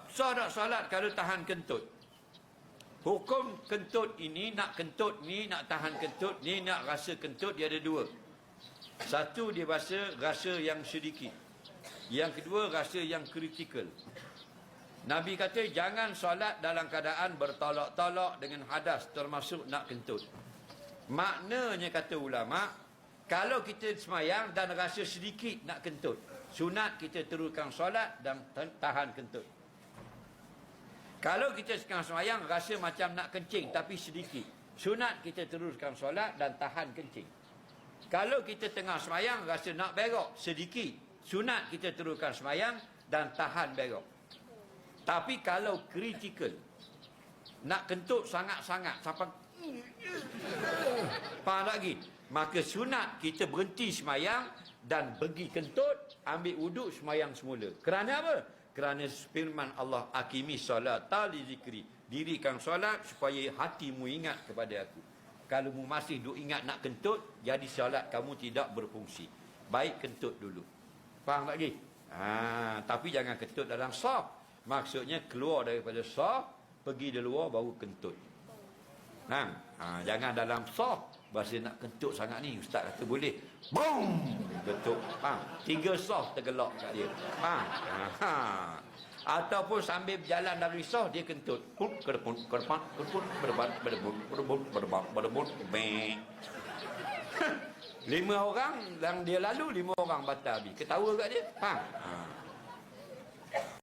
Sah tak solat kalau tahan kentut? Hukum kentut ini, nak kentut ni, nak tahan kentut ni, nak rasa kentut, dia ada dua. Satu, dia rasa yang sedikit. Yang kedua, rasa yang kritikal. Nabi kata jangan solat dalam keadaan bertolak-tolak dengan hadas, termasuk nak kentut. Maknanya kata ulama, kalau kita semayang dan rasa sedikit nak kentut, sunat kita teruskan solat dan tahan kentut. Kalau kita sekarang semayang rasa macam nak kencing tapi sedikit, sunat kita teruskan solat dan tahan kencing. Kalau kita tengah semayang rasa nak berok sedikit, sunat kita teruskan semayang dan tahan berok. Tapi kalau kritikal, nak kentut sangat-sangat sampai faham lagi, maka sunat kita berhenti semayang dan pergi kentut, ambil wuduk, semayang semula. Kerana apa? Kerana firman Allah, akimi solat li zikri, dirikan solat supaya hatimu ingat kepada aku. Kalau mu masih duk ingat nak kentut, jadi solat kamu tidak berfungsi. Baik kentut dulu. Faham lagi? Tapi jangan kentut dalam saf. Maksudnya keluar daripada saf, pergi di luar baru kentut. Jangan dalam saf. Bahasa nak kentut sangat ni, ustaz kata boleh. Boom! Kentut. 3 saf tergelak kat dia. Ataupun sambil berjalan dari saf dia kentut. Pun kedepun kedepan kedepun berdepan berdebun beng. 5 orang yang dia lalu, 5 orang batal habis. Ketawa kat dia.